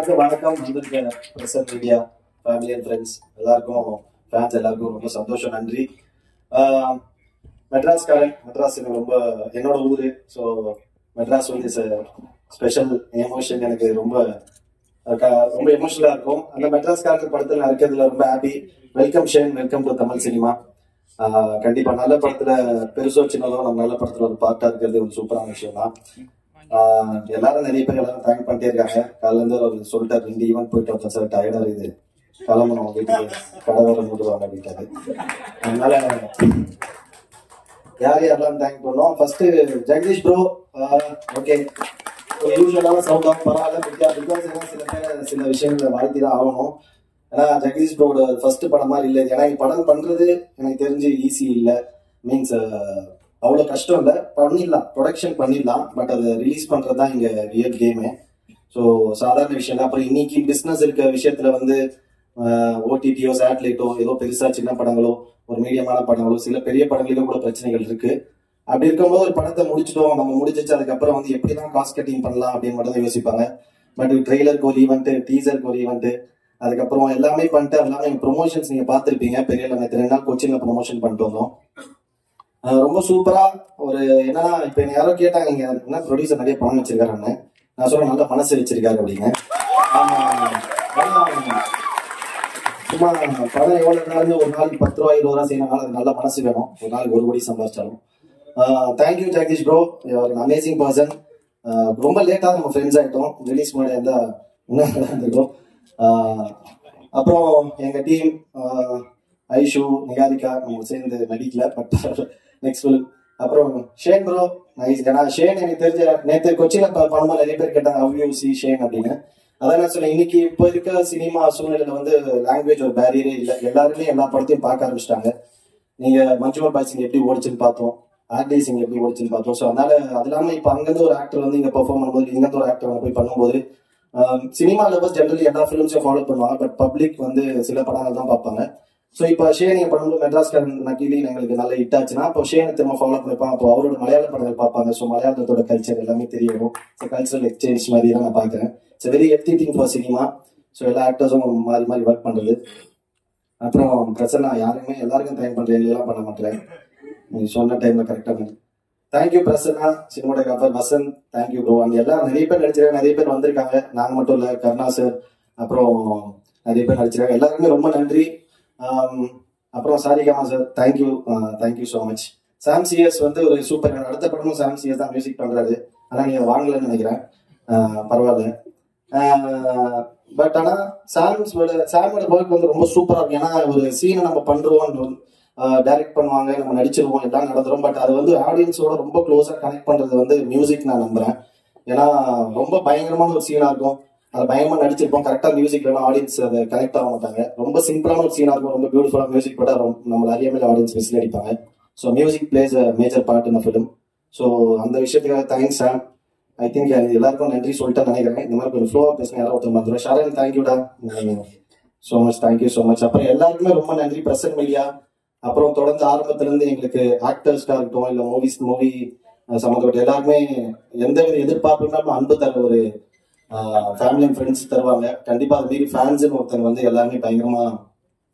எல்லாருக்கும் வணக்கம். வந்திருக்க present media family and friends எல்லாருக்கும், ஃபேன்ஸ் எல்லாருக்கும் ரொம்ப சந்தோஷம், நன்றி. மெட்ராஸ்காரன், மெட்ராஸ் எனக்கு ரொம்ப என்னோட ஊரு. ஸோ மெட்ராஸ் வந்து ஸ்பெஷல் எமோஷன், எனக்கு ரொம்ப ரொம்ப எமோஷனலா இருக்கும். அந்த மெட்ராஸ்காரன் படத்துல நான் இருக்கிறதுல ரொம்ப happy. Welcome Shane, welcome to Tamil cinema. கண்டிப்பா நல்ல படத்துல பெருசோ சின்னதோ நம்ம நல்ல படத்துல ஒரு பார்ட்டா இருக்கிறது ஒரு சூப்பரான விஷயம் தான். எல்லாரும் நிறைய பேர் எல்லாரும் தேங்க் பண்ணிட்டே இருக்காங்க. காலைல இருந்து ஒரு சொல்லிட்டாரு 2 ஈவென்ட் போயிட்டு வந்தோம் சார், டயர்டா இருக்குது, கிளம்பணும் வீட்டுக்கு, கடை வர மூடுவாங்க அப்படின்ட்டாரு. அதனால யாரெல்லாம் தேங்க் பண்ணோம். First Jagadish bro. ஓகே, யூஸ்வலான சவுண்ட் ஆஃப் பரவாயில்ல, பிகாஸ் சில பேர் சில விஷயங்களை வாழ்த்தி தான் ஆகணும். ஏன்னா ஜெகதீஷ் ப்ரோட ஃபர்ஸ்ட் படம் மாதிரி இல்லை. ஏன்னா படம் பண்றது எனக்கு தெரிஞ்சு ஈஸி இல்லை, மீன்ஸ் அவ்வளோ கஷ்டம் இல்லை, பண்ணிடலாம், ப்ரொடக்ஷன் பண்ணிடலாம். பட் அதை ரிலீஸ் பண்ணுறது தான் இங்கே ரியல் கேமு. ஸோ சாதாரண விஷயம் தான். அப்புறம் இன்னைக்கு பிஸ்னஸ் இருக்க விஷயத்துல வந்து ஓடிடியோ சேட்டலைட்டோ ஏதோ பெருசா சின்ன படங்களோ ஒரு மீடியமான படங்களோ சில பெரிய படங்களுக்கும் கூட பிரச்சனைகள் இருக்கு. அப்படி இருக்கும்போது ஒரு படத்தை முடிச்சிட்டோம், நம்ம முடிச்சிச்சு, அதுக்கப்புறம் வந்து எப்படிதான் காஸ்ட் கட்டிங் பண்ணலாம் அப்படின்னு மட்டும் தான் யோசிப்பாங்க. பட் ட்ரெய்லருக்கு ஒரு ஈவெண்ட், டீசருக்கு ஒரு ஈவெண்ட், அதுக்கப்புறம் எல்லாமே பண்ணிட்டு எல்லாமே ப்ரொமோஷன்ஸ் நீங்க பார்த்துருப்பீங்க. பெரிய 2 நாள் கொச்சின்ல ப்ரொமோஷன் பண்ணிட்டு வந்தோம். ரொம்ப சூப்பரா. ஒரு என்னன்னா, இப்ப என்ன யாரோ கேட்டாங்க, நீங்க என்ன ப்ரொடியூசர் நிறைய பணம் வச்சிருக்காருன்னு. நான் சொல்றேன், நல்ல மனசு வச்சிருக்காரு அப்படின்னு. சும்மா படம் எவ்வளவு இருந்தாலும் ஒரு நாளைக்கு 10 ரூபா 20 ரூபா செய்யறதுனால அது நல்ல மனசு வேணும். ஒரு நாளைக்கு 1 கோடி சம்பாதிச்சாலும். Thank you Jagadish bro, amazing person. ரொம்ப லேட்டா நம்ம ஃப்ரெண்ட்ஸ் ஆகிட்டோம், ரிலீஸ் முன்னாடி இருந்தா இன்னும் நல்லா இருந்திருக்கும். அப்புறம் எங்க டீம் ஐஷு, நிகாரிகா நம்ம சேர்ந்து நடிக்கல, பட் நெக்ஸ்ட் ஃபிலிம். அப்புறம் ஷேன் ப்ரோ, நைஸ். ஏன்னா ஷேன் எனக்கு தெரிஞ்ச நேற்று கொச்சியில படமா நிறைய பேர் கேட்டாங்க அவ்யூசி ஷேன் அப்படின்னு. அதான் நான் சொன்னேன், இன்னைக்கு இப்போ இருக்க சினிமா சூழ்நிலையில வந்து லாங்குவேஜ் ஒரு பேரியரே இல்லை. எல்லாருமே எல்லா படத்தையும் பார்க்க ஆரம்பிச்சிட்டாங்க. நீங்க மஞ்சுமல் பாய்ஸ் இங்க எப்படி ஓடிச்சுன்னு பார்த்தோம், ஆர்டிஸ் இங்க எப்படி ஓடிச்சுன்னு பார்த்தோம். ஸோ அதனால அது இல்லாமல் இப்போ அங்கிருந்து ஒரு ஆக்டர் வந்து இங்க பெர்ஃபார்ம் பண்ணும்போது, இங்கிருந்து ஒரு ஆக்டர் போய் பண்ணும்போது, சினிமா லவர்ஸ் ஜென்ரலி எல்லா ஃபிலிம்ஸையும் ஃபாலோ பண்ணுவாங்க, பட் பப்ளிக் வந்து சில படங்கள் தான் பார்ப்பாங்க. ஸோ இப்போ ஷேன் நீங்க பண்ணும்போது மெட்ராஸ்காரன் நக்கிலி எங்களுக்கு நல்ல ஹிட் ஆச்சுன்னா அப்போ ஷேனை திரும்ப ஃபாலோ பண்ணிப்பாங்க. அப்போ அவரோட மலையாள படங்கள் பார்ப்பாங்க. ஸோ மலையாளத்தோட கல்ச்சர் எல்லாமே தெரிய வரும். ஸோ கல்ச்சரல் எக்ஸ்சேஞ்ச் மாதிரி தான் நான் பார்க்குறேன். It's very healthy thing for cinema. So எல்லா ஆக்டர்ஸும் மாறி மாறி ஒர்க் பண்ணுறது. அப்புறம் பிரச்சனை யாருமே எல்லாருக்கும் தேங்க் பண்ணுறேன், எல்லாம் பண்ண மாட்டேன். நீங்க சொன்ன டைம்ல கரெக்டாக thank you. Prasanna, cinematographer Vasanth, thank you bro. And எல்லாம் நிறைய பேர் நடிச்சிருக்காங்க, நிறைய பேர் வந்திருக்காங்க. நாங்கள் மட்டும் இல்லை, கருணா சார், அப்புறம் நிறைய பேர் நடிச்சிருக்காங்க. எல்லாருக்குமே ரொம்ப நன்றி. அப்புறம் Saregama sir, thank you so much. Sam CS வந்து ஒரு சூப்பர். அடுத்த படமும் சாம் சிஎஸ் தான் மியூசிக் பண்றாரு. ஆனா நீங்க வாங்கலன்னு நினைக்கிறேன், பரவாயில்ல. பட் ஆனா சாமோட ஒர்க் வந்து ரொம்ப சூப்பரா இருக்கு. ஏன்னா ஒரு சீனை நம்ம பண்றோம், டைரக்ட் பண்ணுவாங்க, நம்ம நடிச்சிருவோம், எல்லாம் நடந்துரும். பட் அது வந்து ஆடியன்ஸோட ரொம்ப க்ளோஸா கனெக்ட் பண்றது வந்து மியூசிக் நான் நம்புறேன். ஏன்னா ரொம்ப பயங்கரமான ஒரு சீனா இருக்கும், அதை பயங்கரமா நடிச்சிருப்போம், கரெக்டா மியூசிக் இல்லைன்னா ஆடியன்ஸ் அதை கனெக்ட் ஆக மாட்டாங்க. ரொம்ப சிம்பிளான ஒரு சீனா இருக்கும், ரொம்ப பியூட்டிஃபுல்லா மியூசிக் போட்டா நம்மள அறியாமல் ஆடியன்ஸ் விசில் அடிப்பாங்க. So music place a major part in film. So அந்த விஷயத்துக்காக தேங்க்ஸ் சாம். ஐ திங்க் எல்லாருக்கும் நன்றி சொல்லிட்டா நினைக்கிறேன். இந்த மாதிரி ஒரு ஃப்ளோவா பேசுங்க, யாரோ ஒருத்தர் வந்துடும். ஷரண், தேங்க்யூடா so much, thank you so much. அப்புறம் எல்லாருக்குமே ரொம்ப நன்றி, பிரசன்ட் மீடியா. அப்புறம் தொடர்ந்து ஆரம்பத்துல இருந்து எங்களுக்கு ஆக்டர்ஸ்டா இருக்கட்டும், இல்ல மூவி சம்மந்தப்பட்ட எல்லாருமே எந்த வித எதிர்பார்ப்புமே அன்பு தர ஒரு ஃபேமிலி அண்ட் ஃப்ரெண்ட்ஸ் தருவாங்க. கண்டிப்பா அது மீறி ஃபேன்ஸ்னு ஒருத்தங்க வந்து எல்லாருமே பயங்கரமா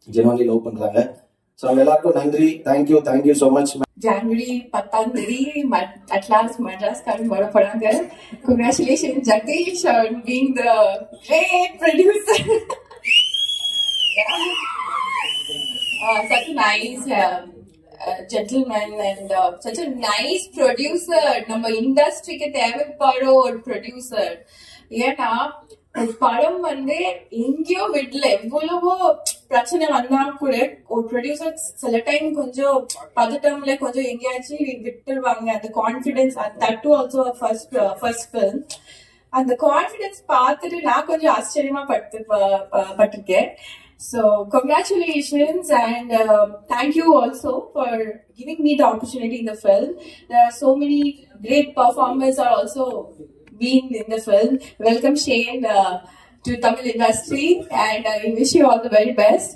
ஜெனுவன்லி லவ் பண்றாங்க. ஸோ அவங்க எல்லாருக்கும் நன்றி, thank you so much. January 10 at last மெட்ராஸ்காரன் வர போறாங்க. Congratulations Jagdish on being the great producer. Such a nice gentleman and such a nice producer. நம்ம இண்டஸ்ட்ரிக்கு தேவைப்படுற ஒரு ப்ரொடியூசர். ஏன்னா ஒரு படம் வந்து எங்கேயோ விடல, எவ்வளவோ பிரச்சனை வந்தா கூட ஒரு ப்ரொடியூசர் சில டைம் கொஞ்சம் பதட்டம்ல கொஞ்சம் எங்கேயாச்சும் விட்டுருவாங்க. அந்த confidence, that to also first film. அந்த கான்பிடன்ஸ் பார்த்துட்டு நான் கொஞ்சம் ஆச்சரியமா பட்டிருக்கேன். So congratulations and thank you also for giving me the opportunity in the film. There are so many great performers are also being in the film. Welcome Shane to Tamil industry and I wish you all the very best.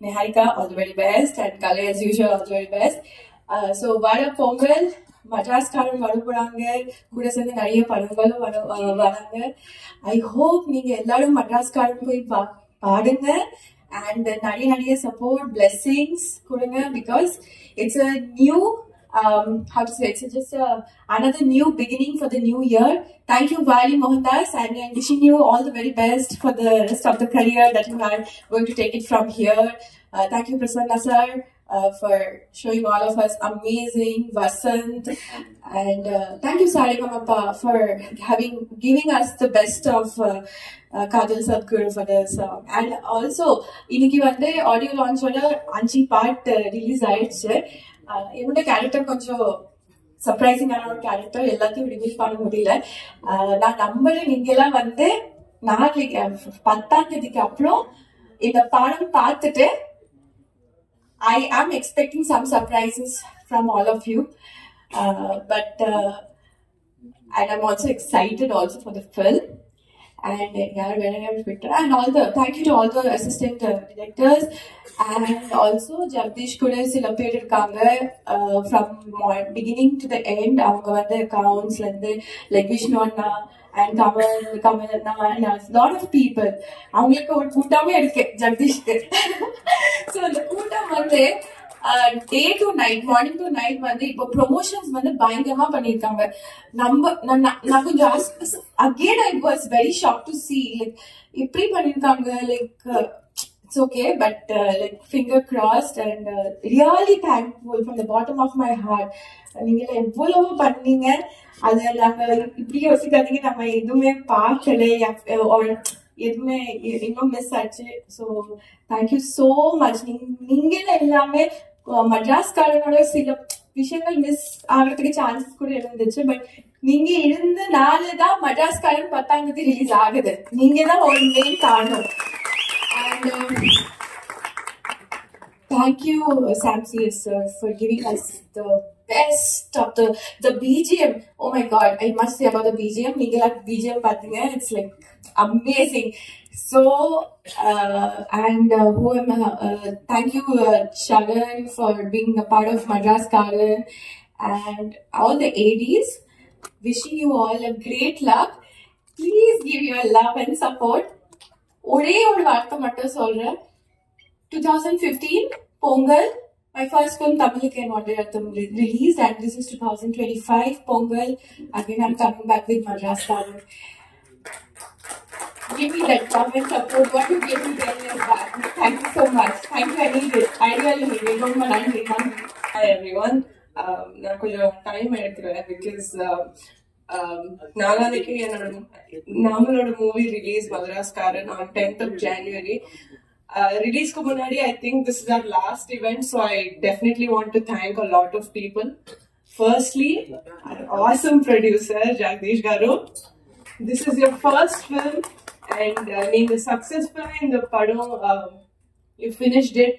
Niharika, all the very best, and Kale as usual, all the very best. So Vada Pongal, மட்ராஸ்காரன் வரப்போறாங்க, கூட சேர்ந்து நிறைய படங்களும் வராங்க. I hope நீங்க எல்லாரும் மட்ராஸ்காரன் போய் பாடுங்க and நிறைய support, blessings கொடுங்க, because it's a new how to say, it's just another new beginning for the new year. Thank you Vali Mohandas, and I'm wishing you all the very best for the rest of the career that you are going to take it from here. Thank you Prasanna sir for showing all of us amazing Vasant, and thank you Saregama for giving us the best of Kadal Sadhguru for the song. And also இன்னைக்கு வந்து audio லான்ச்சோட 5 part release ஆயிடுச்சு. என்னோட character கொஞ்சம் சர்ப்ரைசிங்கான ஒரு character, எல்லாத்தையும் reveal பண்ண முடியல. நான் நம்புறேன் நீங்க எல்லாம் வந்து நாளைக்கு 10ஆம் தேதிக்கு அப்புறம் இந்த படம் பார்த்துட்டு I am expecting some surprises from all of you, and I'm also excited also for the film. And and all the thank you to all the assistant directors, and also Jagdish kuda sila per irukanga from beginning to the end. Avanga vanda accounts like Vishnu Anna and Kamal Anna and a lot of people. Avangalukku or kootame irukku Jagdish ku. So the kootam vande day to night, morning to night வந்து இப்போ promotions வந்து பயங்கரமா பண்ணிருக்காங்க. நான் கொஞ்சம் again I was very shocked to see like இப்படி பண்ணிருக்காங்க. like it's okay, but like finger crossed, and really thankful from the bottom of my heart. நீங்க எவ்வளவு பண்ணீங்க, அதை நாங்க இப்படி யோசிக்காதீங்க, நம்ம எதுவுமே பார்க்கல எதுவுமே இன்னும் மிஸ் ஆச்சு. So thank you so much. நீங்க எல்லாமே மட்ராஸ்காரனோட சில விஷயங்கள் மிஸ் ஆகிறதுக்கு சான்சஸ் கூட இருந்துச்சு, பட் நீங்க இருந்தனாலதான் மட்ராஸ்காரன் 10ஆம் தேதி ரிலீஸ் ஆகுது. நீங்க தான் ஒரு மெயின் காரணம். And thank you Sam CS sir for giving us the best of the BGM. Oh my god, I must say about the BGM. நீங்க BGM பாத்தீங்க, it's like amazing. So thank you Sharan for being a part of Madagascaran, and all the ADs. Wishing you all a great luck. Please give your love and support. ஒரே ஒரு வார்த்தை மட்டும் சொல்றேன். 2015 Pongal, my first film Tamil Kennodayatham released, and this is 2025 Pongal. Again I'm coming back with Madagascaran. Give me that love and support. What you gave me 10 years back. Thank you so much. Thank you. I need it. I really need it. Don't mind. Hi everyone. நான் கொஞ்சம் time எடுத்துக்கிறேன் because நாளைக்கு நம்மளோட movie release Madraskaaran on 10th of January. ரிலீஸ்க்கு முன்னாடி I think this is our last event, so I definitely want to thank a lot of people. Firstly, our awesome producer Jagdish garu. This is your first film, and நீங்க successful in the padam, you finished it.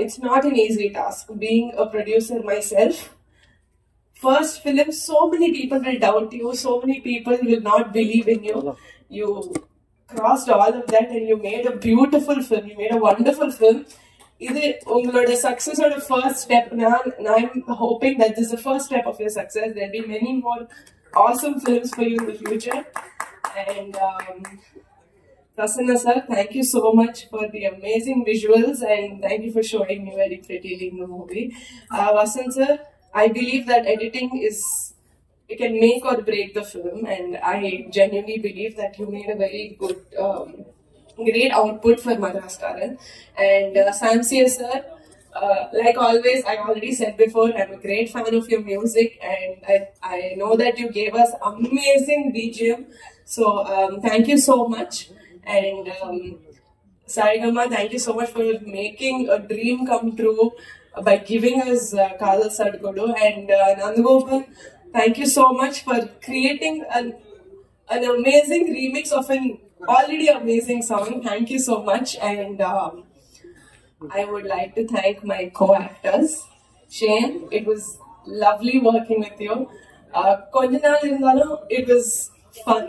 It's not an easy task being a producer myself. First film, so many people will doubt you, so many people will not believe in you. You crossed all of that and you made a beautiful film. You made a wonderful film. This is success or the first step. Now I'm hoping that this is the first step of your success. There'll be many more awesome films for you in the future. And Prasanna sir, thank you so much for the amazing visuals, and thank you for showing me very prettily in the movie. Vasant sir, I believe that editing it can make or break the film, and I genuinely believe that you made a very good, great output for Madagascaran. And Sam CS sir, like always, I already said before, I'm a great fan of your music, and I know that you gave us amazing BGM. So thank you so much. And Saregama, thank you so much for making a dream come true by giving us Kadal Sadhguru. And Nandagopal, thank you so much for creating an amazing remix of an already amazing song. Thank you so much. And I would like to thank my co-actors. Shane, it was lovely working with you. It was fun.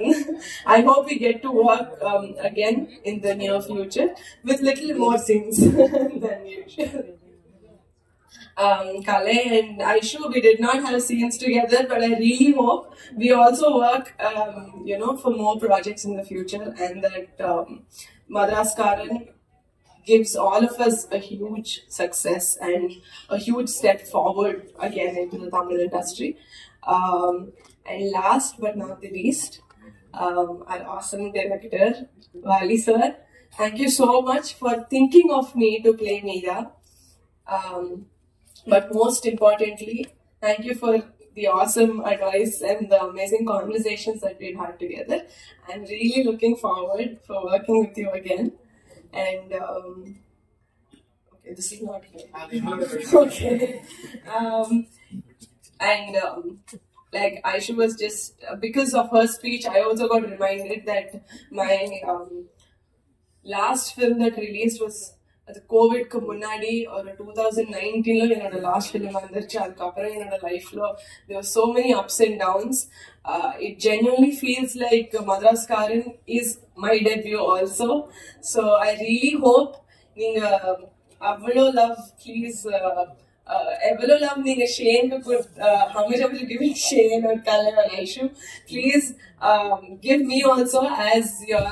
I hope we get to work again in the near future with little more scenes than usual. Kale and Aishu, we did not have scenes together, but I really hope we also work, for more projects in the future, and that Madras Karan gives all of us a huge success and a huge step forward again into the Tamil industry. And last but not the least, our awesome director, Vali sir. Thank you so much for thinking of me to play Meera. But most importantly, thank you for the awesome advice and the amazing conversations that we've had together. I'm really looking forward for working with you again. And okay, this is not good. Okay. Like Aisha was just because of her speech, I also got reminded that my last film that released was the COVID ku munnadi or 2019 lo enoda last film vandirchu adukapra enoda life lo there were so many ups and downs. It genuinely feels like Madras Karan is my debut also, so I really hope neenga avlo love please evlo love neenga Shane ku how much I will give it Shane or Kale or Aishu, please give me also as your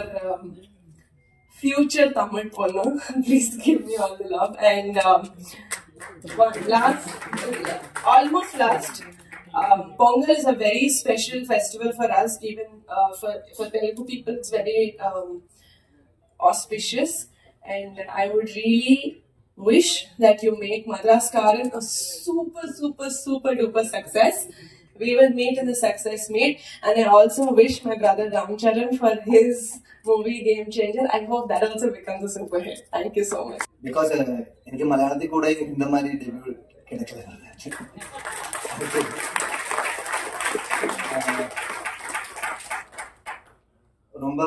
future Tamil Ponnu. Please give me all the love. And almost last, Pongal is a very special festival for us, even for Telugu people. It's very auspicious, and I would really wish that you make Madras Karan a super, super, super duper success. We will meet in the success meet, and I also wish my brother Ramcharan for his movie Game Changer. I hope that also becomes a super hit. Thank you so much. Because എനിക്ക് മലയാളത്തിൽ കൂടെ இந்த மாதிரி debut கிடைக்கல. ரொம்ப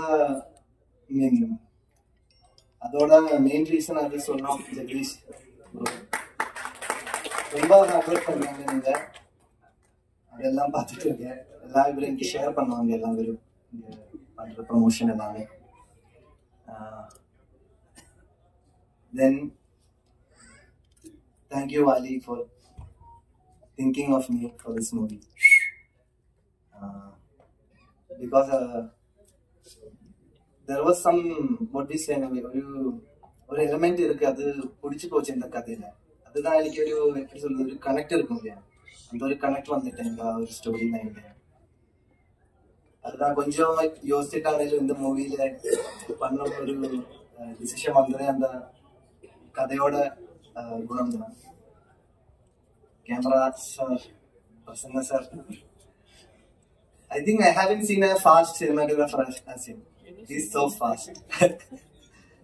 அதோட main reason அது சொன்னோம். ஜெகதீஷ் ரொம்ப ஹார்ட் ஒர்க் பண்ணாங்க. நீங்க அதெல்லாம் பார்த்துட்டு இருக்கேன். எல்லா பேரும் எனக்கு ஷேர் பண்ணுவாங்க. எல்லா பேரும் பண்ற ப்ரமோஷன் எல்லாமே. Then thank you Ali for thinking of me for this movie. Because there was some what we say ஒரு எலிமெண்ட் இருக்கு, அது பிடிச்சி போச்சு இந்த கதையில. அதுதான் எனக்கு எப்படி சொல்றது, ஒரு கனெக்ட் இருக்கும் இல்லையா, அந்த ஒரு கனெக்ட் வந்துட்டேன் ஒரு ஸ்டோரி லைன்ல. அதுதான் கொஞ்சம் யோசிச்சுட்டாலும் இந்த மூவில பண்ண ஒரு டிசிஷன் வந்ததே அந்த கதையோட குணம் தான். Camera sir, Prasanna sir, I think I haven't seen a fast cinematographer as him. He's so fast.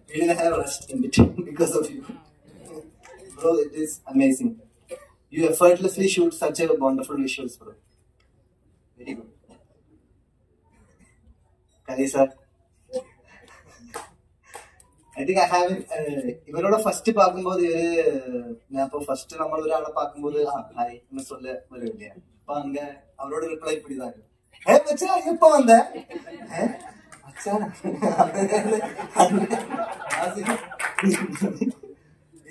We didn't have rushed in between because of you. Bro, it is amazing. You effortlessly shoot such a wonderful visuals, bro. Very good. Kali sir, I think I haven't ഇവരോട് first பார்க்கும்போது ഞാൻ இப்போ first നമ്മൾ ഒരാളെ பார்க்கும்போது hi എന്ന് சொல்ல வரவில்லை. அப்ப அங்க அவரோட ரிப்ளை இப்படிதான், ஏ மச்சான் எப்போ வந்த, மச்சான்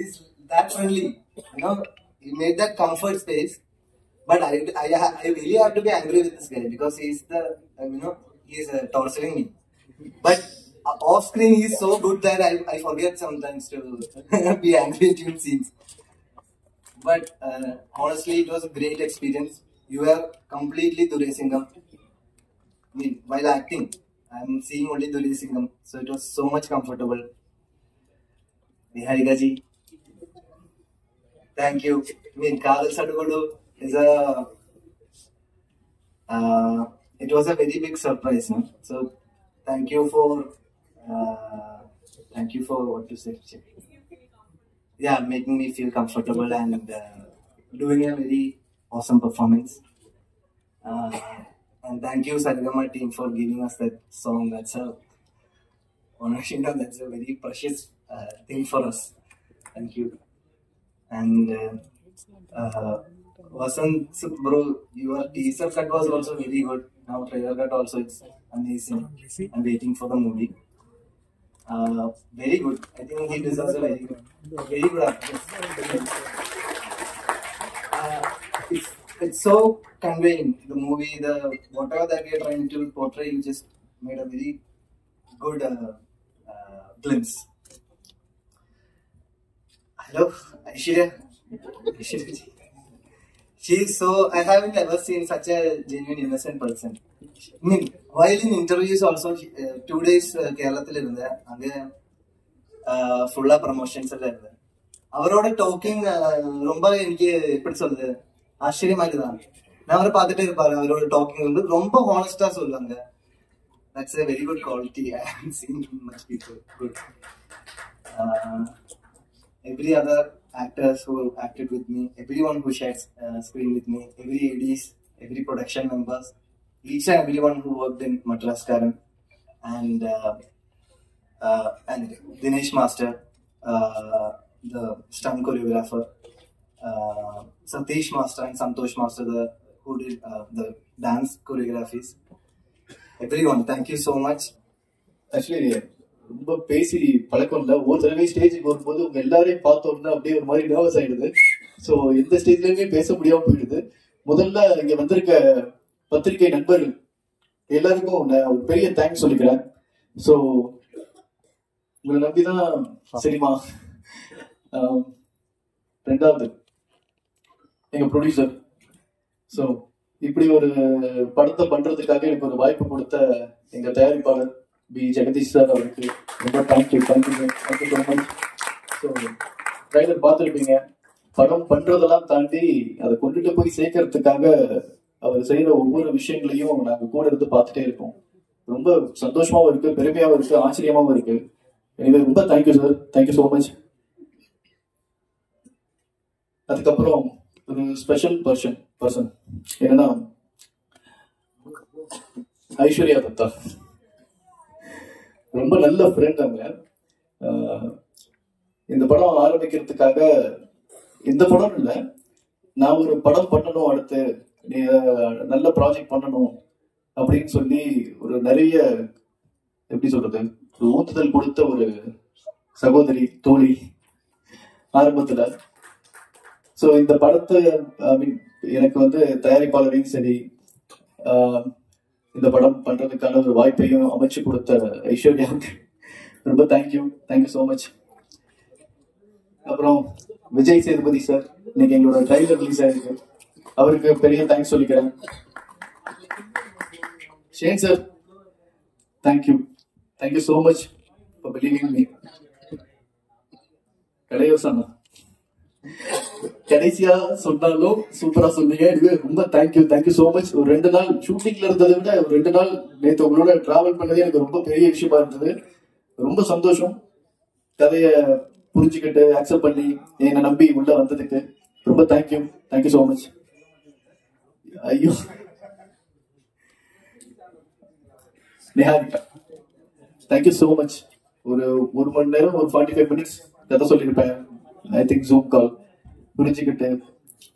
is that friendly, he made that comfort space. But I really have to be angry with this guy because he's the he's torturing me. But off screen he's so good that I forget sometimes to be angry at him scenes. But honestly, it was a great experience. You were completely Durai Singham. I mean, while acting, I'm seeing only Durai Singham, so it was so much comfortable. Niharika ji, thank you. I mean, Kadal Sadugudu is it was a very big surprise, no? So thank you for what to say. Yeah, making me feel comfortable and doing a very awesome performance. And thank you Sargama team for giving us that song. That's a that's a very precious thing for us. Thank you. And Vasant bro, your teaser cut was also very good. Now trailer cut also, it's amazing. I'm waiting for the movie. Very good. I think he deserves a very good actress. so conveying the movie, the whatever that you're trying to portray, you just made a very good glimpse. Hello, Aishwarya. I haven't ever seen such a genuine, innocent person. I mean, while in interviews also, 2 days Keralathil irundha, ange full promotions alla irundha. அவரோட docking ரொம்ப எனக்கு எப்படி சொல்றது ஆச்சரியமா இருக்குதான். நான் அவரை பார்த்துட்டே இருப்பாரு. அவரோட டாக்கிங் வந்து ரொம்ப ஹானஸ்டா சொல்லுவாங்க. That's a very good quality. I haven't seen much people. Good. Every other actors who acted with me, everyone who shared screen with me, every ADs, every production members, each and everyone who worked in Madras Karan, and Dinesh Master, the stunt choreographer, Satish Master and Santosh Master, who did the dance choreographies. Everyone, thank you so much. Actually, ரொம்ப பேசி பழக்கம் இல்லை. ஒரு தடவை ஸ்டேஜுக்கு வரும்போது உங்க எல்லாரையும் பார்த்தோம்னா அப்படியே ஒரு மாதிரி நர்வஸ் ஆயிடுது. ஸோ எந்த ஸ்டேஜ்லயுமே பேச முடியாம போயிடுது. முதல்ல இங்க வந்திருக்க பத்திரிகை நண்பர்கள் எல்லாருக்கும் நான் ஒரு பெரிய தேங்க்ஸ் சொல்லிக்கிறேன். ஸோ உங்களை நம்பிதான் சரிமா. ரெண்டாவது எங்க ப்ரொடியூசர். ஸோ இப்படி ஒரு படத்தை பண்றதுக்காக எனக்கு ஒரு வாய்ப்பு கொடுத்த எங்க தயாரிப்பாளர் பி ஜெகதீஷ் சார் அவருக்கு ரொம்ப thank you so much. So trailer பார்த்துருப்பீங்க. படம் பண்றதெல்லாம் தாண்டி அதை கொண்டுட்டு போய் சேர்க்கறதுக்காக அவர் செய்யற ஒவ்வொரு விஷயங்களையும் நாங்கள் கூட இருந்து பார்த்துட்டே இருக்கோம். ரொம்ப சந்தோஷமாவும் இருக்கு, பெருமையாகவும் இருக்கு, ஆச்சரியமாகவும் இருக்கு. எனக்கு ரொம்ப thank you sir, thank you so much. அதுக்கப்புறம் ஒரு ஸ்பெஷல் பர்சன் என்னன்னா ஐஸ்வர்யா தத்தா. ரொம்ப நல்ல ஃப்ரெண்ட் அவங்க. இந்த படம் ஆரம்பிக்கிறதுக்காக, இந்த படம் இல்லை, நான் ஒரு படம் பண்ணணும், அடுத்து நல்ல ப்ராஜெக்ட் பண்ணணும் அப்படின்னு சொல்லி ஒரு நிறைய எப்படி சொல்றது ஒரு ஊந்துதல் கொடுத்த ஒரு சகோதரி, தோழி ஆரம்பத்துல. ஸோ இந்த படத்தை எனக்கு வந்து தயாரிப்பாளரையும் சரி இந்த படம் பண்றதுக்கான ஒரு வாய்ப்பையும் அமைச்சு கொடுத்த ஐஸ்வர்யாவுக்கு ரொம்ப தேங்க்யூ ஸோ மச். அப்புறம் விஜய் சேதுபதி சார், இன்னைக்கு எங்களோட ட்ரைலர் ரிலீஸ் ஆயிருக்கு, அவருக்கு பெரிய தேங்க்ஸ் சொல்லிக்கிறேன். Shane sir, thank you so much for believing me. கடையோசனா கடைசியா சொன்னாலும் சூப்பரா சொன்னீங்க. ரொம்ப தேங்க்யூ ஸோ மச். ஒரு 2 நாள் ஷூட்டிங்ல இருந்ததை விட ஒரு 2 நாள் நேற்று உங்களோட டிராவல் பண்ணதே எனக்கு ரொம்ப பெரிய விஷயமா இருந்தது. ரொம்ப சந்தோஷம். கதையை புரிஞ்சுக்கிட்டு அக்செப்ட் பண்ணி என்னை நம்பி உள்ள வந்ததுக்கு ரொம்ப தேங்க்யூ ஸோ மச். ஐயோ நிஹாரிகா, தேங்க்யூ ஸோ மச். ஒரு மணி நேரம், ஒரு 45 மினிட்ஸ் கதை சொல்லியிருப்பேன். ஐ திங்க் ஜூம் கால் புரிஞ்சுக்கிட்டு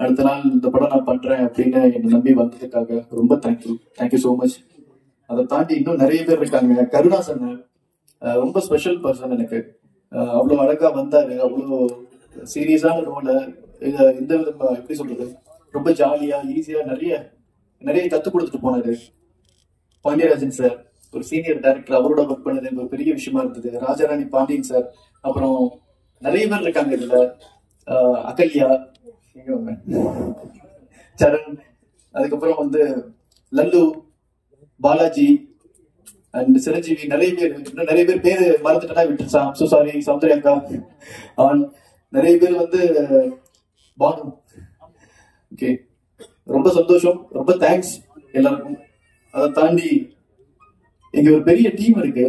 அடுத்த நாள் இந்த படம் நான் பண்றேன் அப்படின்னு என்னை நம்பி வந்ததுக்காக ரொம்ப தேங்க்யூ ஸோ மச். அதை தாண்டி இன்னும் நிறைய பேர் இருக்காங்க. கருணாசன் ரொம்ப ஸ்பெஷல் பர்சன் எனக்கு. அவ்வளோ அழகா வந்தாரு, அவ்வளோ சீரியஸான ரோல எந்த விதமா எப்படி சொல்றது ரொம்ப ஜாலியா ஈஸியா நிறைய கற்றுக் கொடுத்துட்டு போனாரு. பாண்டியராஜன் சார் ஒரு சீனியர் டைரக்டர், அவரோட ஒர்க் பண்ணது ஒரு பெரிய விஷயமா இருந்தது. ராஜாராணி பாண்டியன் சார், அப்புறம் நிறைய பேர் இருக்காங்க இதுல. அகல்யா, சரண், அதுக்கப்புறம் வந்து லல்லு, பாலாஜி அண்ட் சிரஞ்சீவி, நிறைய பேர் பேரு மறந்துட்டா விட்டுருச்சான். So sorry. சௌந்தர்யாக்கா, நிறைய பேர் வந்து பானு. ஓகே, ரொம்ப சந்தோஷம், ரொம்ப தேங்க்ஸ் எல்லாருக்கும். அதை தாண்டி இங்க ஒரு பெரிய டீம் இருக்கு,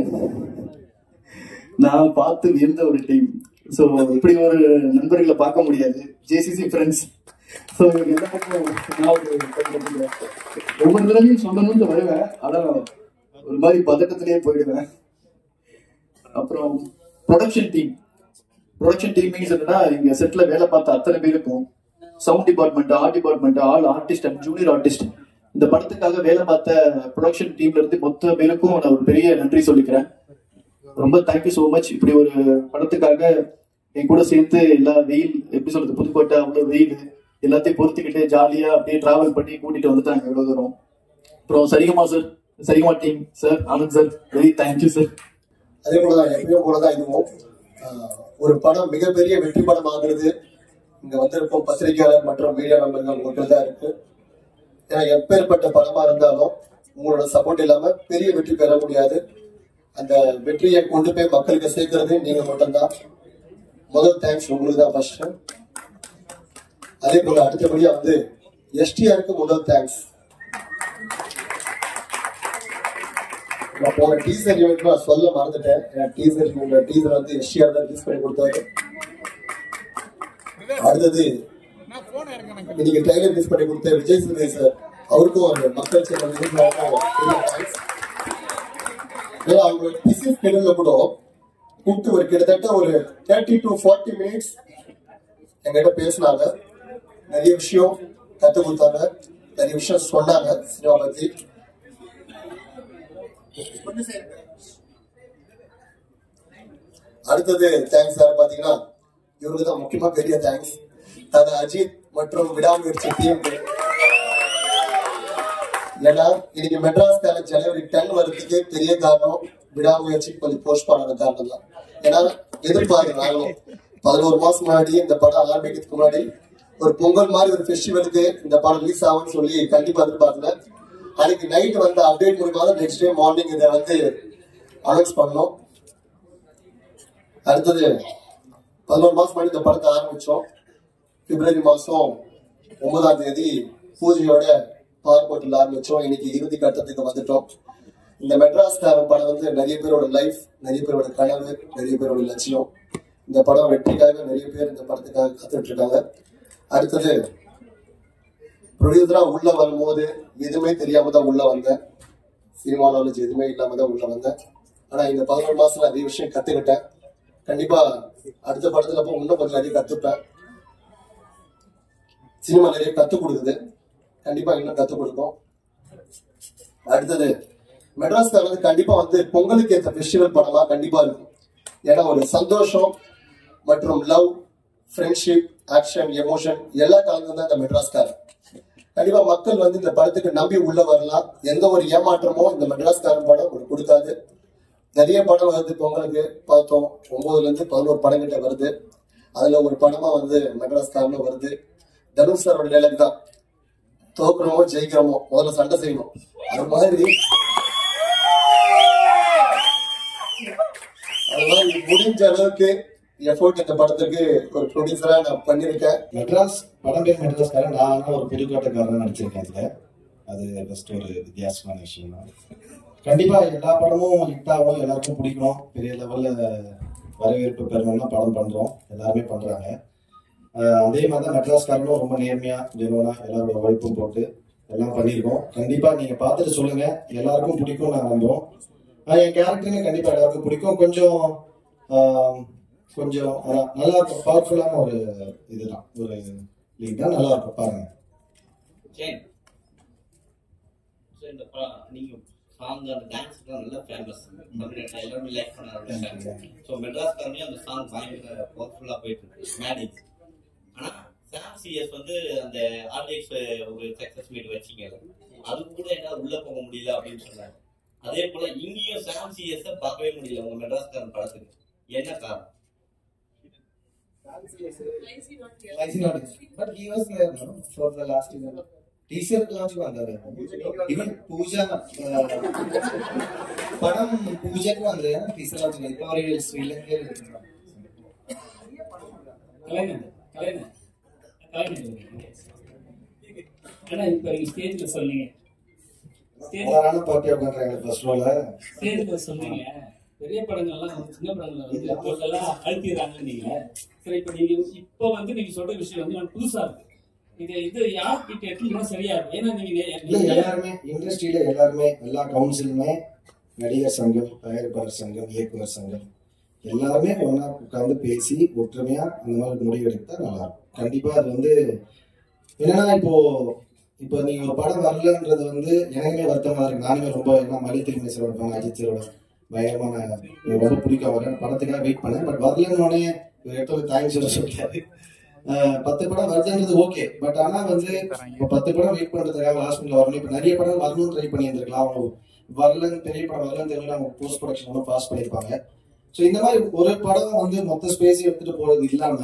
நான் பார்த்து வியந்த ஒரு டீம். ஸோ இப்படி ஒரு நண்பர்களை பார்க்க முடியாது. JCC friends. ஸோ எல்லாருக்கும் நான் ஒவ்வொரு தடவையும் சொல்லணும்னு வருவேன், ஆனால் ஒரு மாதிரி பதட்டத்திலேயே போயிடுவேன். அப்புறம் ப்ரொடக்ஷன் டீம் மீன்ஸ் என்னன்னா, இங்க செட்ல வேலை பார்த்த அத்தனை பேருக்கும், sound department, art department, artist and junior artist, இந்த படத்துக்காக வேலை பார்த்த ப்ரொடக்ஷன் டீம்ல இருந்து மொத்த பேருக்கும் நான் ஒரு பெரிய நன்றி சொல்லிக்கிறேன். ரொம்ப தேங்க்யூ ஸோ மச். இப்படி ஒரு படத்துக்காக என் கூட சேர்த்து எல்லா வெயில் எப்படி சொல்றது, புதுக்கோட்டை அவ்வளோ வெயில், எல்லாத்தையும் பொறுத்துக்கிட்டு ஜாலியா அப்படியே டிராவல் பண்ணி கூட்டிட்டு வந்துட்டாங்க இவ்வளவு தூரம். அப்புறம் Saregama sir, Saregama team sir, Anand sir, very thank you sir. அதே போலதான் எப்பயும் போலதான் இதுவும் ஒரு படம் மிகப்பெரிய வெற்றி படம் ஆகுறது இங்க வந்திருக்கும் பத்திரிகையாளர் மற்றும் மீடியா நண்பர்கள் உங்களுக்கு தான் இருக்கு. ஏன்னா எப்பேற்பட்ட படமா இருந்தாலும் உங்களோட சப்போர்ட் இல்லாம பெரிய வெற்றி பெற முடியாது. அந்த வெற்றியை கொண்டு போய் மக்களுக்கு சேர்க்கறது நீங்க மட்டும்தான். முதல் தேங்க்ஸ் உங்களுக்கு தான் ஃபர்ஸ்ட். அதே போல அடுத்தபடியா வந்து எஸ்டிஆருக்கு முதல் தேங்க்ஸ். நான் போன டீசர் ஈவெண்ட் நான் சொல்ல மறந்துட்டேன். டீசர் வந்து எஸ்டிஆர் தான் ரிலீஸ் பண்ணி கொடுத்தாரு. அடுத்தது இன்னைக்கு ட்ரைலர் ரிலீஸ் பண்ணி கொடுத்த விஜய் சேதுபதி சார், அவருக்கும் ஒரு மக்கள் சேனல் அவங்களோட பிசி ஸ்கெடியூல்ல கூட கூப்பிட்டு ஒரு கிட்டத்தட்ட ஒரு 30 to 40 minutes எங்கிட்ட பேசினாங்க. நிறைய விஷயம் கத்து கொடுத்தாங்க, நிறைய விஷயம் சொன்னாங்க சினிமா பத்தி. அடுத்தது தேங்க்ஸ் யார் பாத்தீங்கன்னா இவருக்கு தான் முக்கியமா பெரிய தேங்க்ஸ். தன அஜித் மற்றும் விடாமுயற்சி டீம். ஏன்னா இன்னைக்கு மெட்ராஸ் காலேஜ் ஜனவரி 10 வரதுக்கு பெரிய காரணம் விடாமுயற்சி கொஞ்சம் போஸ்ட் பண்ண காரணம் தான். ஏன்னா எதிர்பார்க்க நாங்களும் 11 மாசம் முன்னாடி இந்த படம் ஆரம்பிக்கிறதுக்கு முன்னாடி ஒரு பொங்கல் மாதிரி ஒரு ஃபெஸ்டிவலுக்கு இந்த படம் ரிலீஸ் ஆகும்னு சொல்லி கண்டிப்பா எதிர்பார்க்கல. அன்னைக்கு நைட் வந்து அப்டேட் மூலமாக நெக்ஸ்ட் டே மார்னிங் இதை வந்து அனௌன்ஸ் பண்ணோம். அடுத்தது 11 மாசம் முன்னாடி இந்த படத்தை ஆரம்பிச்சோம். பிப்ரவரி மாசம் 9ஆம் தேதி பூஜையோட பார்க்கோட்டில் ஆரம்பிச்சோம். இன்னைக்கு இறுதி கட்டத்துக்கு வந்துட்டோம். இந்த மெட்ராஸ் படம் வந்து நிறைய பேரோட லைஃப், நிறைய பேரோட கனவு, நிறைய பேரோட லட்சியம். இந்த படம் வெற்றிக்காக நிறைய பேர் இந்த படத்துக்காக காத்துட்டு இருக்காங்க. அடுத்தது ப்ரொடியூசரா உள்ள வரும்போது எதுவுமே தெரியாம தான் உள்ள வந்தேன். சினிமா நாலேஜ் எதுவுமே இல்லாம தான் உள்ள வந்தேன். ஆனா இந்த 11 மாசம் நிறைய விஷயம் கத்துக்கிட்டேன். கண்டிப்பா அடுத்த படத்துல போய் இன்னும் கொஞ்சம் நிறைய கத்துப்பேன். சினிமா நிறைய கத்துக் கொடுக்குது, கண்டிப்பா இன்னும் கத்துக் கொடுக்கும். அடுத்தது மெட்ராஸ்ல வந்து கண்டிப்பா வந்து பொங்கலுக்கு ஏற்ற ஃபெஸ்டிவல் படமா கண்டிப்பா இருக்கும். ஏன்னா ஒரு சந்தோஷம் மற்றும் லவ், ஃப்ரெண்ட்ஷிப், ஆக்ஷன், எமோஷன் எல்லாம் கலந்துதான் இந்த மெட்ராஸ்கார். கண்டிப்பா மக்கள் வந்து இந்த படத்துக்கு நம்பி உள்ள வரலாம். எந்த ஒரு ஏமாற்றமும் இந்த மெட்ராஸ்காரன் படம் ஒரு கொடுக்காது. நிறைய படம் வருது பொங்கலுக்கு பார்த்தோம். 9ல இருந்து 11 படம் கிட்ட வருது. அதுல ஒரு படமா வந்து மெட்ராஸ்காரன் வருது. தனுஷ் சாரோட டைலாக் தான், தோக்குறோமோ ஜெயிக்கிறோமோ முதல்ல சண்டை செய்யணும். அது மாதிரி முடிஞ்ச அளவுக்கு எஃபோர்ட் இந்த படத்துக்கு ஒரு ப்ரொடியூசரா நான் பண்ணிருக்கேன். மெட்ராஸ் படம் பேர் மெட்ராஸ்காரன், நான் ஒரு புதுக்கோட்டைக்காரன் நடிச்சிருக்கேன் இதுல. அது ஃபர்ஸ்ட் ஒரு வித்தியாசமான விஷயம் தான். கண்டிப்பா எல்லா படமும் ஹிட் ஆகும், எல்லாருக்கும் பிடிக்கணும், பெரிய லெவல்ல வரவேற்பு பெறணும்னா படம் பண்றோம், எல்லாருமே பண்றாங்க. அதே மாதிரி தான் மெட்ராஸ்காரனும் ரொம்ப நேர்மையா ஜெனுவனா எல்லாரோட உழைப்பும் போட்டு எல்லாம் பண்ணியிருக்கோம். கண்டிப்பா நீங்க பார்த்துட்டு சொல்லுங்க, எல்லாருக்கும் பிடிக்கும் நான் நம்புறோம். என் கேரக்டருங்க கண்டிப்பா எல்லாருக்கும் பிடிக்கும். கொஞ்சம் கொஞ்சம் நல்லா இருக்கும், பவர்ஃபுல்லான ஒரு இதுதான், ஒரு லீக் தான், நல்லா இருக்கும் பாருங்க. இந்த நீங்க சாங் அந்த டான்ஸ் நல்லா ஃபேமஸ், தமிழ்நாட்டில் எல்லாரும் லைக் பண்ணாங்க. ஸோ மெட்ராஸ்காரனே அந்த சாங் பயங்கர பவர்ஃபுல்லாக போயிட்டு இருக்கு மேடிக்ஸ். ஆனால் சாம் சிஎஸ் வந்து அந்த ஆர்டிஎக்ஸ் ஒரு சக்ஸஸ் மீட் வச்சிங்க, அது கூட என்னால் உள்ளே போக முடியல அப்படின்னு சொன்னாங்க. அதே போல இங்கேயும் சாம் சிஎஸ் பார்க்கவே முடியல உங்க மெட்ராஸ்காரன் படத்துக்கு, என்ன காரணம்? But he was there for the last event. Teaser launch வந்தாரு. Even பூஜா படம் பூஜைக்கு வந்தாரு. டீசர் launch இப்போ அவர் ஸ்ரீலங்கையில் இருக்காங்க. ஆனா இப்ப நீங்க ஸ்டேஜ்ல சொன்னீங்க, ஸ்டேஜ்ல சொன்னீங்க பெரிய படங்கள்லாம் சின்ன படங்கள் வந்து அப்போதெல்லாம் அழுத்திடுறாங்க நீங்க. சரி, இப்ப நீங்க இப்ப வந்து நீங்க சொல்ற விஷயம் வந்து நான் புதுசா இருக்கு. இது யார் கிட்ட எடுத்துனா சரியா இருக்கும்? ஏன்னா நீங்க எல்லாருமே இண்டஸ்ட்ரியில எல்லாருமே எல்லா கவுன்சிலுமே, நடிகர் சங்கம், தயாரிப்பாளர் சங்கம், இயக்குனர் சங்கம் எல்லாருமே ஒன்னா உட்கார்ந்து பேசி ஒற்றுமையா அந்த மாதிரி முடிவு எடுத்தா நல்லா இருக்கும். கண்டிப்பா அது வந்து என்னன்னா இப்போ நீங்க ஒரு படம் வரலன்றது வந்து எனக்குமே வருத்தமா இருக்கு. நானுமே ரொம்ப என்ன மலைத்திரி மிஸ்ரோட இருப்பாங்க, அஜித் சாரோட பயங்கரமான ரொம்ப பிடிக்கும் வர படத்துக்காக வெயிட் பண்ணேன். பட் வரலன்னு உடனே ஒரு இடத்துல தேங்க்ஸ் சொல்ல முடியாது. 10 படம் வருதுன்றது ஓகே. பட் ஆனா வந்து இப்போ 10 படம் வெயிட் பண்றதுக்காக லாஸ்ட் மினிட்ல வரணும். இப்போ நிறைய படம் வரணும்னு ட்ரை பண்ணி இருந்திருக்கலாம். அவங்க வரலன்னு பெரிய படம் வரலன்னு தெரியல, அவங்க போஸ்ட் ப்ரொடக்ஷன் ஒன்றும் பாஸ் பண்ணியிருப்பாங்க. ஸோ இந்த மாதிரி ஒரு படம் வந்து மொத்த ஸ்பேஸ் எடுத்துட்டு போறது இல்லாம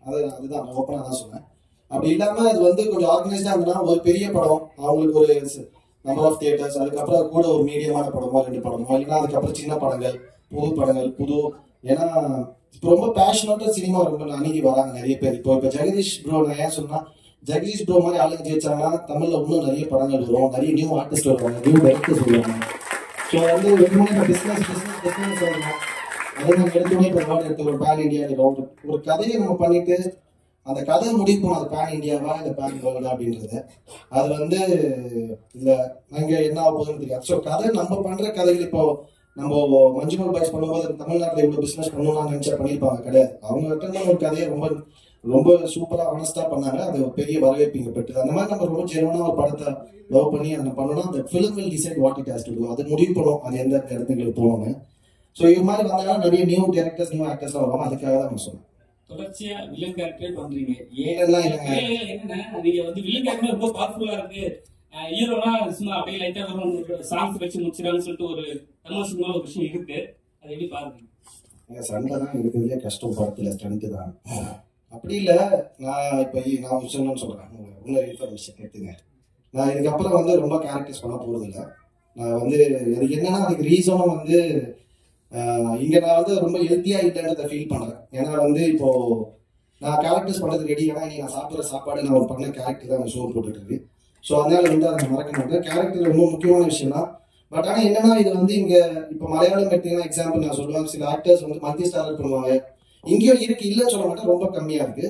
அதுதான் ஓப்பனாக தான் சொன்னேன். அப்படி இல்லாம அது வந்து கொஞ்சம் ஆர்கனைஸ்டா இருந்ததுன்னா ஒரு பெரிய படம் அவங்களுக்கு ஒரு நம்பர் ஆஃப் தியேட்டர்ஸ், அதுக்கப்புறம் கூட ஒரு மீடியமான படமோ 2 படமோ, இல்லைன்னா அதுக்கப்புறம் சின்ன படங்கள் புது ஏன்னா இப்போ ரொம்ப பேஷனோட சினிமா ரொம்ப அணுகி வராங்க நிறைய பேர். இப்போ ஜெகதீஷ் ப்ரோ நான் ஏன் சொன்னா, ஜெகதீஷ் ப்ரோ மாதிரி ஆளுங்க ஜெயிச்சாங்கன்னா தமிழ்ல இன்னும் நிறைய படங்கள் வரும், நிறைய நியூ ஆர்டிஸ்ட் வருவாங்க, நியூ டைரக்டர்ஸ் வருவாங்க. ஸோ வந்து வெறுமனே பிஸ்னஸ் சொல்லணும். அதுவும் எடுத்துமே இப்போ வேர்ல்டு எடுத்து ஒரு பேன் இந்தியா ஒரு கதையை நம்ம பண்ணிட்டு அந்த கதை முடிப்போம், அது பேன் இந்தியாவா இல்லை பேன் வேர்ல்டா அப்படின்றது. அது வந்து இல்லை அங்கே என்ன ஆக போகுதுன்னு தெரியாது. ஸோ கதை நம்ம பண்ற கதைகள் இப்போ நம்ம மஞ்சுமல் பாய்ஸ் பண்ணும்போது தமிழ்நாட்டில் இவ்வளோ பிஸ்னஸ் பண்ணணும்னு நினைச்சா பண்ணியிருப்பாங்க, கிடையாது. அவங்க கிட்ட ஒரு கதையை ரொம்ப ரொம்ப சூப்பராக ஆனஸ்டா பண்ணாங்க, அது ஒரு பெரிய வரவேற்பு பெற்றது. அந்த மாதிரி நம்ம ரொம்ப ஜெனுவனா ஒரு படத்தை லவ் பண்ணி அதை பண்ணணும். அந்த film will decide what it has to to, அது முடிவு பண்ணும் அது எந்த இடத்துக்கு போகணும்னு. ஸோ இது மாதிரி வந்தாங்கன்னா நிறைய நியூ டேரக்டர்ஸ் நியூ ஆக்டர்ஸ்லாம் வருவாங்க. அதுக்காக தான் நான் சொன்னேன். தொடர்ச்சியா வில்லன் கேரக்டர் பண்றீங்க, ஏனெல்லாம் இல்லைங்க. என்னன்னா நீங்க வந்து வில்லன் கேரக்டர் ரொம்ப பவர்ஃபுல்லா இருக்கு, ஹீரோனா சும்மா அப்படியே லைட்டா வரும் சாங்ஸ் வச்சு முடிச்சிடான்னு சொல்லிட்டு ஒரு தமிழ் சினிமா ஒரு விஷயம் இருக்கு, அதை எப்படி பாருங்க? சண்டை தான் இருக்கிறதுலே கஷ்டம் படத்துல, ஸ்டண்ட் தான். அப்படி இல்லை, நான் இப்போ நான் சொல்லணும்னு சொல்றேன். இன்னொரு இன்ஃபர்மேஷன் எடுத்துங்க. நான் இதுக்கப்புறம் வந்து ரொம்ப கேரக்டர்ஸ் பண்ண போறது இல்லை. நான் வந்து அதுக்கு என்னன்னா அதுக்கு ரீசனும் வந்து இங்க நான் வந்து ரொம்ப ஹெல்த்தியா இல்லைன்றதை ஃபீல் பண்றேன். ஏன்னா வந்து இப்போ நான் கேரக்டர்ஸ் பண்றதுக்கு ரெடி, ஏன்னா நான் சாப்பிட்ற சாப்பாடு நான் ஒரு பண்ண கேரக்டர் தான் ஷோ போட்டுட்டு இருக்கு. ஸோ அதனால வந்து அதை மறக்க மாட்டேன். கேரக்டர் ரொம்ப முக்கியமான விஷயம் தான். பட் ஆனால் என்னன்னா இது வந்து இங்க இப்போ மலையாளம் எடுத்தீங்கன்னா எக்ஸாம்பிள் நான் சொல்லுவேன், சில ஆக்டர்ஸ் வந்து மல்டி ஸ்டாரர் பண்ணுவாங்க. இங்கேயும் இருக்கு, இல்லைன்னு சொல்ல மாட்டேன், ரொம்ப கம்மியா இருக்கு.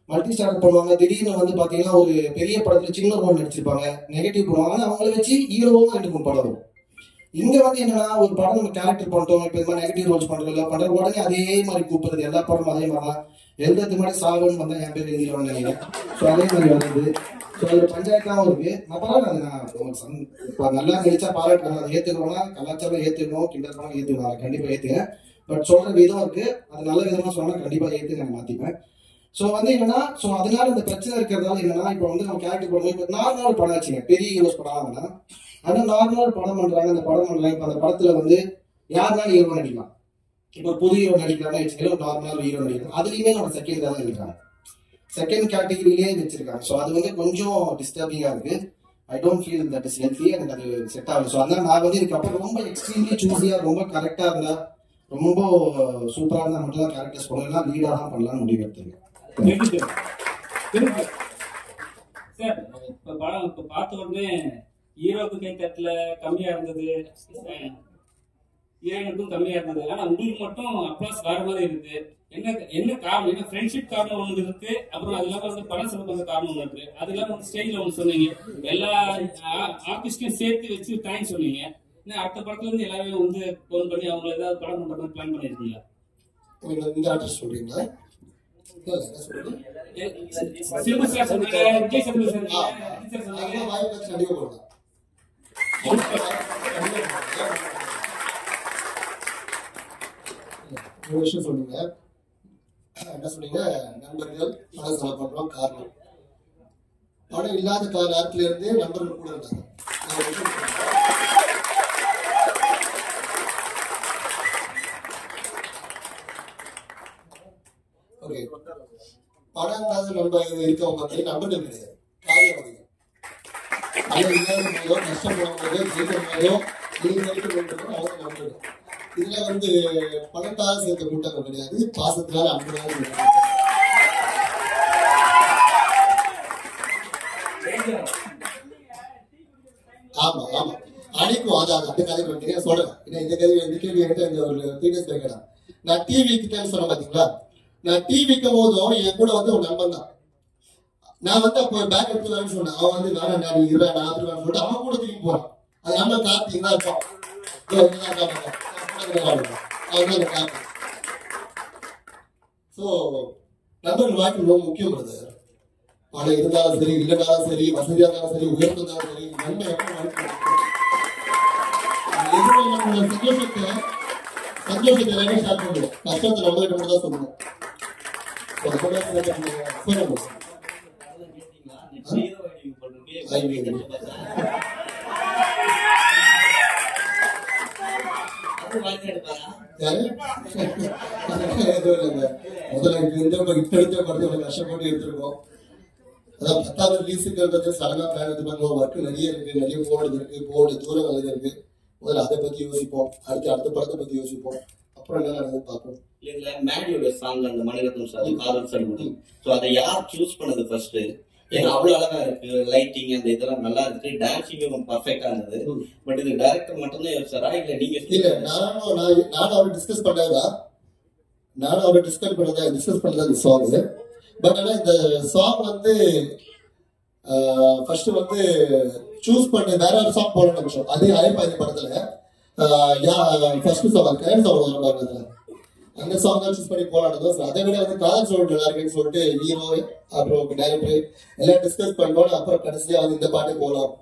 மல்டி ஸ்டாரர் பண்ணுவாங்க, திடீர்னு வந்து பாத்தீங்கன்னா ஒரு பெரிய படத்துல சின்ன ரோல் நடிச்சிருப்பாங்க, நெகட்டிவ் பண்ணுவாங்க, அவங்கள வச்சு ஹீரோவும் 2-3 படம் வரும். இங்க வந்து என்னன்னா ஒரு படம் நம்ம கேரக்டர் பண்ணிட்டோம், இப்போ இது மாதிரி நெகட்டிவ் ரோல்ஸ் பண்ற உடனே அதே மாதிரி கூப்பிடுறது, எல்லா படமும் அதே மாதிரி தான். எழுதுறதுக்கு மாதிரி சாகன்னு வந்தா என் பேர் எழுதிடுவான்னு நினைக்கிறேன். ஸோ அதே மாதிரி வருது. ஸோ அது பஞ்சாயத்தாகவும் இருக்கு. நான் பரவாயில்ல, அது நான் இப்போ நல்லா நடிச்சா பாராட்டுறாங்க, அதை ஏற்றுக்கணும்னா கலாச்சாரம் ஏற்றுக்கணும், கிண்டல் பண்ண ஏற்றுக்கணும், அதை கண்டிப்பாக ஏற்றுக்கிறேன். பட் சொல்ற விதம் இருக்கு, அது நல்ல விதமா சொன்னா கண்டிப்பா ஏற்று நான் மாத்திப்பேன். ஸோ வந்து என்னன்னா, ஸோ அதனால இந்த பிரச்சனை இருக்கிறதால என்னன்னா, இப்போ வந்து நம்ம கேரக்டர் பண்ணுவோம். இப்போ நார்மல் படம் ஆச்சுங்க, பெரிய ஹீரோஸ் படம் ஆகுதுன்னா ஆனால் நார்மல் படம் பண்றாங்க. அந்த படம் பண்றாங்க, இப்போ அந்த படத்துல வந்து யாருனாலும் ஹீரோ நடிக்கலாம். இப்போ புது ஹீரோ நடிக்கிறாங்க வச்சுக்கல, நார்மல் ஹீரோ நடிக்கலாம். அதுலயுமே நம்ம செகண்ட் தான் இருக்காங்க, செகண்ட் கேட்டகரியிலே வச்சிருக்காங்க. ஸோ அது வந்து கொஞ்சம் டிஸ்டர்பிங்கா இருக்கு. I don't feel that is healthy, எனக்கு அது செட் ஆகும். ஸோ அதனால நான் வந்து இதுக்கப்புறம் ரொம்ப எக்ஸ்ட்ரீம்லி சூஸியா ரொம்ப கரெக்டா இருந்தா, ரொம்ப சூப்பரா இருந்தா மட்டும் தான் கேரக்டர்ஸ் பண்ணலாம், லீடா தான் பண்ணலாம்னு முடிவு எடுத்துருக்கேன். சார் இப்ப படம் இப்ப பார்த்த உடனே ஹீரோக்கு கை தட்டல கம்மியா இருந்தது, ஹீரோயினுக்கும் கம்மியா இருந்தது. ஆனா உங்களுக்கு மட்டும் அப்ளாஸ் வேற மாதிரி இருக்கு. என்ன காரணம்? என்ன ஃப்ரெண்ட்ஷிப் காரணம் ஒன்று இருக்கு, அப்புறம் அது இல்லாம வந்து படம் செலவு பண்ண காரணம் ஒன்று இருக்கு. அது இல்லாம வந்து ஸ்டேஜ்ல ஒன்று சொன்னீங்க, எல்லா ஆர்டிஸ்டையும் சேர்த்து வச்சு தேங்க்ஸ் சொன்னீங்க. அடுத்த படத்துல இருந்து எல்லாரும் வந்து போன் பண்ணி அவங்க ஏதாவது படம் பண்றது பிளான் பண்ணிருக்கீங்களா? இந்த ஆர்டிஸ்ட் சொல்றீங்களா? ஒரு விஷயம் சொல்லுங்க, என்ன சொன்னீங்க? நண்பர்கள் பணம் செலவு பண்றோம், காரணம் பணம் இல்லாத நேரத்துல இருந்தே நண்பர்கள் கூட இருந்தாங்க. ஓகே, பணம் இல்லாத நண்பர்கள் இருக்கவங்க வந்து நண்பர்கள் கிடையாது, காரியவாதிகள். பணம் இல்லாத போதோ கஷ்டம் போதோ ஜெயிக்கும் போதோ நீங்க அவங்க நண்பர்கள். இதுல வந்து பணத்தால் சேர்த்த கூட்டங்கள் கிடையாது, பாசத்தினால அன்புனால சேர்த்த. ஆமா ஆமா அடிக்கும். அதான் அந்த கதை பண்ணிட்டீங்க சொல்றேன். இந்த கேள்வி என்கிட்ட இந்த ஒரு 3 days கேட்கலாம். நான் டிவி கிட்டேன்னு சொன்னேன் பாத்தீங்களா, நான் டிவி விற்கும் போதும் என் கூட வந்து ஒரு நண்பன் தான். நான் வந்து அப்போ பேக் எடுத்துலான்னு சொன்னேன், அவன் வந்து வேணாம் நான் 20 40 சொல்லிட்டு அவன் கூட தூக்கி போறான். அது நம்ம கார்த்திக் தான் இருப்பான். ஸோ நண்பர்கள் வாழ்க்கை ரொம்ப முக்கியம் பிரதர். பணம் இருந்தாலும் சரி, இல்லைனாலும் சரி, வசதியாக இருந்தாலும் சரி, உயர்ந்தாலும் சரி, நன்மை எப்போ வாழ்க்கை சந்தோஷத்தை வேணும் ஷேர் பண்ணுவோம், கஷ்டத்தை நம்ம கிட்ட மட்டும் தான் சொல்லணும். அந்த பொண்ணு சொல்லுங்க. முதல்ல இப்ப எடுத்த படத்தை கஷ்டப்பட்டு எடுத்திருக்கோம். அதான் 10வது ரிலீஸுங்கிறது சடனா பிளான் இது பண்ணுவோம். ஒர்க் நிறைய இருக்கு, நிறைய போடுறது இருக்கு, தூரம் வளர்ந்து இருக்கு. முதல்ல அதை பத்தி யோசிப்போம், அடுத்த படத்தை பத்தி யோசிப்போம், அப்புறம் என்ன நடந்து பார்ப்போம். இதுல மேடியோட சாங் அந்த மணிரத்னம் சார் காதல் சடுகுடு, சோ அதை யார் சூஸ் பண்ணது ஃபர்ஸ்ட்? ஏன்னா அவ்வளவு அழகா இருக்கு, லைட்டிங் அந்த இதெல்லாம் நல்லா இருக்கு, டான்சிங் பர்ஃபெக்டா இருந்தது. பட் இது டைரக்டர் மட்டும் தான் யோசிச்சாரா இல்ல நீங்க? இல்ல நானும் அவரை டிஸ்கஸ் பண்ணதா இந்த சாங். பட் ஆனா இந்த சாங் வந்து ஃபர்ஸ்ட் வந்து சூஸ் பண்ணி வேற ஒரு சாங் போட நிமிஷம். அதே அலைப்பாய்ந்த படத்துல ஃபர்ஸ்ட் சாங் கேன் சாங் வரும், அந்த சாங் தான் சூஸ் பண்ணி போராடுறோம். அதை விட வந்து காதல் சோழ நல்லா இருக்குன்னு சொல்லிட்டு ஹீரோ அப்புறம் டைரக்டர் எல்லாம் டிஸ்கஸ் பண்ணோம். அப்புறம் கடைசியா வந்து இந்த பாட்டு போலாம்.